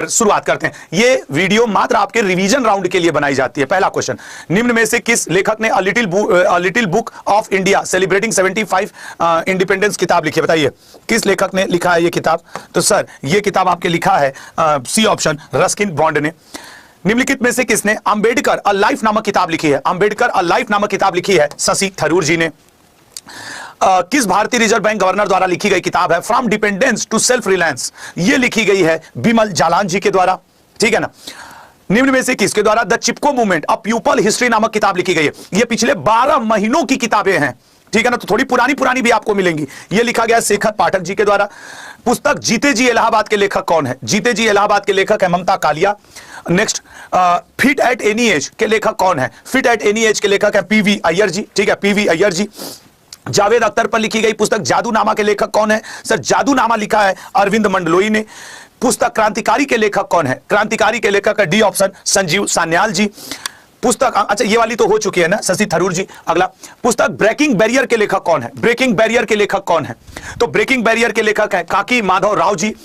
शुरुआत करते हैं। ये वीडियो मात्र आपके रिवीजन राउंड के लिए बनाई जाती है। पहला क्वेश्चन, निम्न में से किस लेखक ने a little book of India celebrating 75 independence किताब लिखी है? बताइए किस लेखक ने लिखा है ये किताब? तो सर ये किताब आपके लिखा है सी ऑप्शन, रस्किन बॉन्ड ने। निम्नलिखित में से किसने अंबेडकर अ लाइफ नामक किताब लिखी है? अंबेडकर अ लाइफ नामक किताब लिखी है शशि थरूर जी ने। किस भारतीय रिजर्व बैंक गवर्नर द्वारा लिखी गई किताब है from dependence to self reliance? ये लिखी गई है बिमल जालान जी के द्वारा, ठीक है ना। निम्न में से किसके द्वारा the Chipko movement a people history नामक किताब लिखी गई है? ये पिछले 12 महीनों की किताबें हैं, ठीक है ना, तो थोड़ी पुरानी भी आपको मिलेंगी। ये लिखा गया शेखर पाठक जी के द्वारा। पुस्तक जीते जी इलाहाबाद के लेखक कौन है? जीते जी इलाहाबाद के लेखक है Mamta Kalia. Next, fit at any age के लेखक कौन है? फिट एट एनी एज के लेखक है पीवी अय्यर जी, ठीक है, पीवी अय्यर जी। जावेद अख्तर पर लिखी गई पुस्तक जादूनामा के लेखक कौन है? सर जादूनामा लिखा है अरविंद मंडलोई ने। पुस्तक क्रांतिकारी के लेखक कौन है? क्रांतिकारी के लेखक है डी ऑप्शन, संजीव सान्याल जी। पुस्तक, अच्छा ये वाली तो हो चुकी है ना, शशि थरूर जी। अगला, पुस्तक ब्रेकिंग बैरियर के लेखक कौन है? ब्रेकिंग बैरियर के लेखक कौन है? तो ब्रेकिंग बैरियर के लेखक है काकी माधव राव जी।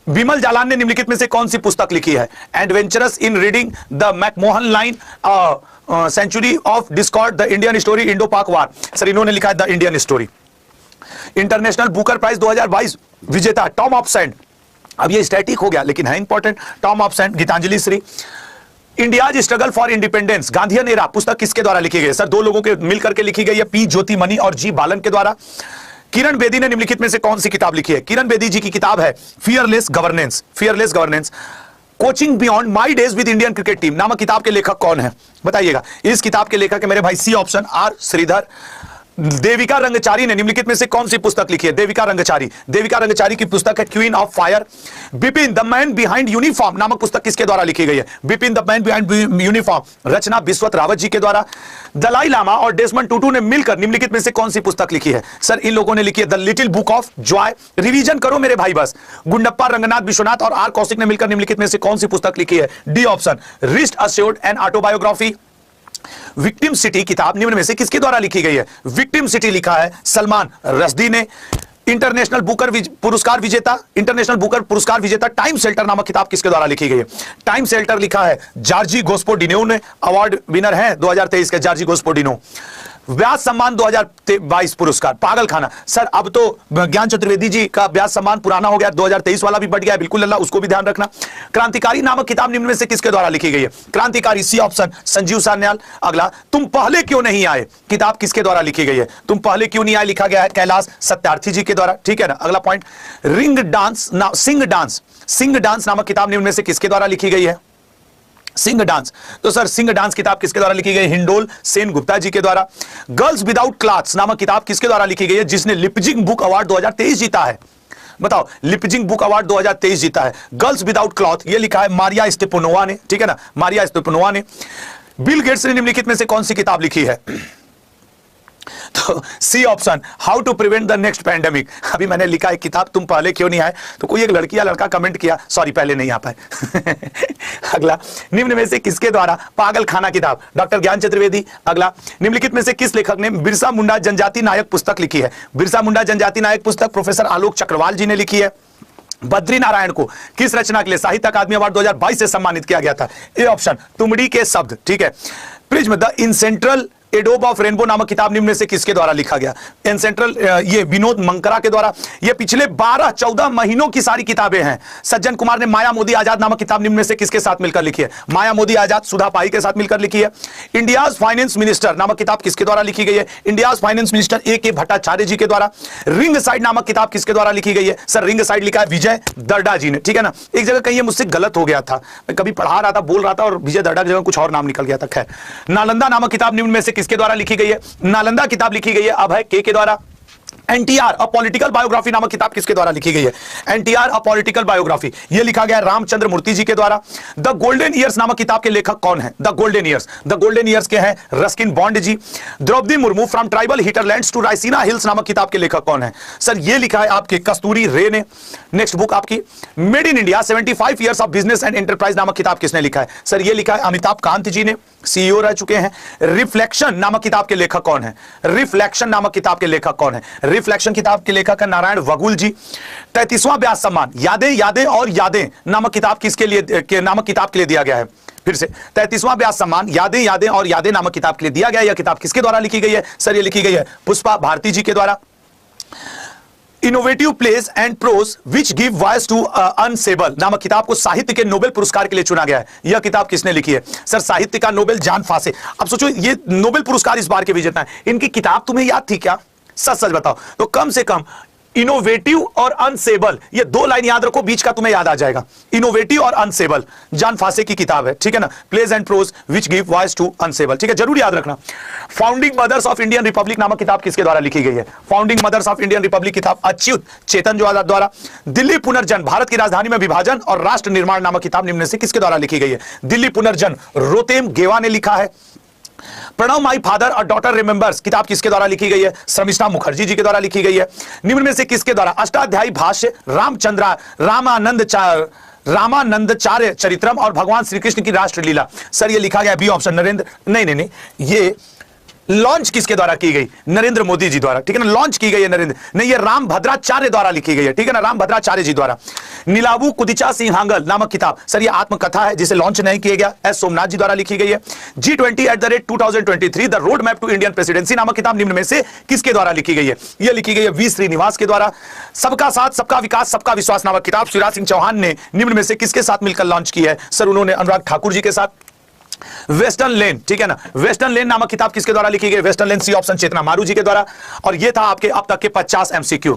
बिमल जालान ने निम्नलिखित में से कौन सी पुस्तक लिखी है? Adventurous in reading the McMahon line century of discord, the Indian story, Indo Pak war. Sir इन्होंने लिखा है the Indian story. International Booker Prize 2022 विजेता टॉम ऑफ सैंड, अब ये स्टैटिक हो गया लेकिन है important, Tomb of Sand, Geetanjali Shree. India's struggle for independence Gandhian era पुस्तक किसके द्वारा लिखी गई है? सर दो लोगों के मिलकर के लिखी गई है, पी ज्योतिमणि और जी बालन के द्वारा। किरण बेदी ने निम्नलिखित में से कौन सी किताब लिखी है? किरण बेदी जी की किताब है fearless governance, fearless governance. Coaching beyond my days with Indian cricket team नामक किताब के लेखक कौन है? बताइएगा। इस किताब के लेखक है मेरे भाई C option, R Sridhar. Devika Rangachari ने निम्नलिखित में से कौन सी पुस्तक लिखी है? देविका रंगचारी, देविका रंगचारी की पुस्तक है queen of fire. Bipin the man behind uniform नामक पुस्तक किसके द्वारा लिखी गई है? Bipin the man behind uniform, Rachna Bisht Rawat ji के द्वारा। दलाई लामा और डेसमंड टूटू ने मिलकर निम्नलिखित में से कौन सी पुस्तक लिखी है? सर इन लोगों ने लिखी है the little book of Joy. Revision करो मेरे भाई बस। गुंडप्पा रंगनाथ विश्वनाथ और आर कौशिक ने मिलकर निम्नलिखित में से कौन सी पुस्तक लिखी है? D option, wrist assured and autobiography. Victim city किताब निम्न में से किसके द्वारा लिखी गई है? विक्टिम सिटी लिखा है सलमान रश्दी ने। इंटरनेशनल बुकर पुरस्कार विजेता, इंटरनेशनल बुकर पुरस्कार विजेता टाइम शेल्टर नामक किताब किसके द्वारा लिखी गई है? टाइम शेल्टर लिखा है जॉर्जी गोस्पोडिनो ने, अवार्ड विनर है 2023 के जॉर्जी गोस्पोडिनो। व्यास सम्मान 2022 पुरस्कार, पागल खाना। सर अब तो ज्ञान चतुर्वेदी जी का व्यास सम्मान पुराना हो गया, 2023 वाला भी बढ़ गया, बिल्कुल अल्लाह, उसको भी ध्यान रखना। क्रांतिकारी नामक किताब निम्न में से किसके द्वारा लिखी गई है? क्रांतिकारी सी ऑप्शन, संजीव सान्याल। अगला, तुम पहले क्यों नहीं आए किताब किसके द्वारा लिखी गई है? तुम पहले क्यों नहीं आए लिखा गया है कैलाश सत्यार्थी जी के द्वारा, ठीक है ना। अगला point, ring dance sing dance नामक किताब निम्न में से किसके द्वारा लिखी गई है? सिंह डांस। तो सर सिंह डांस किताब किसके द्वारा लिखी गई? हिंडोल सेन गुप्ता जी के द्वारा। गर्ल्स विदाउट क्लॉथ्स नामक किताब किसके द्वारा लिखी गई है, जिसने लिपजिंग बुक अवार्ड 2023 जीता है? बताओ, लिपजिंग बुक अवार्ड 2023 जीता है। गर्ल्स विदाउट क्लॉथ ये लिखा है मारिया स्टेपनोवा ने, ठीक है ना, मारिया स्टेपनोवा ने। बिल गेट्स ने निम्नलिखित में से कौन सी किताब लिखी है? तो C option, how to prevent the next pandemic. अभी मैंने लिखा है किताब तुम पहले क्यों नहीं आए, तो कोई एक लड़की या लड़का कमेंट किया, सॉरी पहले नहीं आ पाए। अगला, निम्न में से किसके द्वारा पागल खाना किताब? डॉक्टर ज्ञान चतुर्वेदी। अगला, निम्नलिखित में से किस लेखक ने बिरसा मुंडा जनजाति नायक पुस्तक लिखी है? बिरसा मुंडा जनजाति नायक पुस्तक प्रोफेसर आलोक चक्रवाल जी ने लिखी है। बद्री नारायण को किस रचना के लिए साहित्य अकादमी अवार्ड 2022 से सम्मानित किया गया था? ए ऑप्शन, तुमड़ी के शब्द, ठीक है। Prism the in central adobe of rainbow नामक किताब निम्न में से किसके द्वारा लिखा गया? इन सेंट्रल, ये विनोद मंकरा के द्वारा। ये पिछले 12-14 महीनों की सारी किताबें हैं। सज्जन कुमार ने माया मोदी आजाद नामक किताब निम्न में से किसके साथ मिलकर लिखी है? माया मोदी आजाद सुधा पाई के साथ मिलकर लिखी है। इंडियाज फाइनेंस मिनिस्टर नामक किताब किसके द्वारा लिखी गई है? India's finance minister A.K. Bhattacharya ji के द्वारा। रिंग साइड नामक किताब किसके द्वारा लिखी गई है? सर रिंग साइड लिखा है विजय दर्डा जी ने, ठीक है ना। एक जगह कहीं मुझसे गलत हो गया था, मैं कभी पढ़ा रहा था, बोल रहा था और विजय दर्डा की जगह कुछ और नाम निकल गया था। खैर, नालंदा नामक किताब निम्न में से किसके द्वारा लिखी गई है? नालंदा किताब लिखी गई है अभय के द्वारा। एनटीआर अ पॉलिटिकल बायोग्राफी नामक किताब किसके द्वारा लिखी गई है? एनटीआर अ पॉलिटिकल बायोग्राफी ये लिखा गया है रामचंद्र मूर्ति जी के द्वारा। द गोल्डन ईयर्स नामक किताब के लेखक कौन है? द गोल्डन ईयर्स के हैं Ruskin Bond ji. Draupadi Murmu from tribal heartlands to Raisina hills नामक किताब के लेखक कौन है? सर ये लिखा है आपके कस्तूरी रे ने। नेक्स्ट बुक आपकी made in India 75 years of business and enterprise नामक किताब किसने लिखा है? सर ये लिखा है अमिताभ कांत जी ने, सीईओ रह चुके हैं। रिफ्लेक्शन नामक किताब के लेखक कौन है? रिफ्लेक्शन नामक किताब के लेखक कौन है? रिफ्लेक्शन किताब के लेखक है नारायण वगुल जी। 33वां व्यास सम्मान यादें यादें और यादें नामक किताब किसके लिए नामक किताब के लिए दिया गया है? फिर से 33वां व्यास सम्मान यादें यादें और यादें नामक किताब के लिए दिया गया है। यह किताब किसके द्वारा लिखी गई है? सर ये लिखी गई है पुष्पा भारती जी के द्वारा। Innovative place and prose which give voice to unsayable नामक किताब को साहित्य के नोबेल पुरस्कार के लिए चुना गया है। यह किताब किसने लिखी है? सर साहित्य का नोबेल जॉन फॉसे। अब सोचो ये नोबेल पुरस्कार इस बार के विजेता है, इनकी किताब तुम्हें याद थी क्या? सच सच बताओ। तो कम से कम इनोवेटिव और अनसेबल, ये दो लाइन याद रखो, बीच का तुम्हें याद आ जाएगा। इनोवेटिव और अनसेबल जॉन फॉसे की किताब है, ठीक है ना। Plays and prose which give voice to unsayable, ठीक है, जरूर याद रखना। Founding mothers of Indian republic नामक किताब किसके द्वारा लिखी गई है? Founding mothers of Indian republic किताब अच्युत चेतन द्वारा। दिल्ली पुनर्जन भारत की राजधानी में विभाजन और राष्ट्र निर्माण नामक किताब निम्न में से किसके द्वारा लिखी गई है? दिल्ली पुनर्जन रोतेम गेवा ने लिखा है। प्रणव माई फादर और डॉटर रिमेंबर्स किताब किसके द्वारा लिखी गई है? शर्मिष्ठा मुखर्जी जी के द्वारा लिखी गई है। निम्न में से किसके द्वारा अष्टाध्यायी भाष्य रामानंदाचार्य चरित्रम और भगवान श्री कृष्ण की राष्ट्रलीला? सर ये लिखा गया बी ऑप्शन नरेंद्र, नहीं, ये लॉन्च किसके द्वारा की गई? नरेंद्र मोदी जी द्वारा, ठीक है ना, लॉन्च की गई है नरेंद्र, नहीं ये राम भद्राचार्य द्वारा लिखी गई है, ठीक है ना, राम भद्राचार्य जी द्वारा। नीलाबू कुदिचा सिंहांगल नामक किताब, सर ये आत्मकथा है जिसे लॉन्च नहीं किया गया, एस सोमनाथ जी द्वारा लिखी गई है। G20@2023 the road map to Indian presidency नामक किताब निम्न में से किसके द्वारा लिखी गई है? यह लिखी गई है वी श्रीनिवास के द्वारा। सबका साथ सबका विकास सबका विश्वास नामक किताब शिवराज सिंह चौहान ने निम्न में से किसके साथ मिलकर लॉन्च की है? सर उन्होंने अनुराग ठाकुर जी के साथ। वेस्टर्न लेन, ठीक है ना, वेस्टर्न लेन नामक किताब किसके द्वारा लिखी गई? वेस्टर्न लेन सी ऑप्शन चेतना मारू जी के द्वारा। और ये था आपके अब तक के 50 MCQ।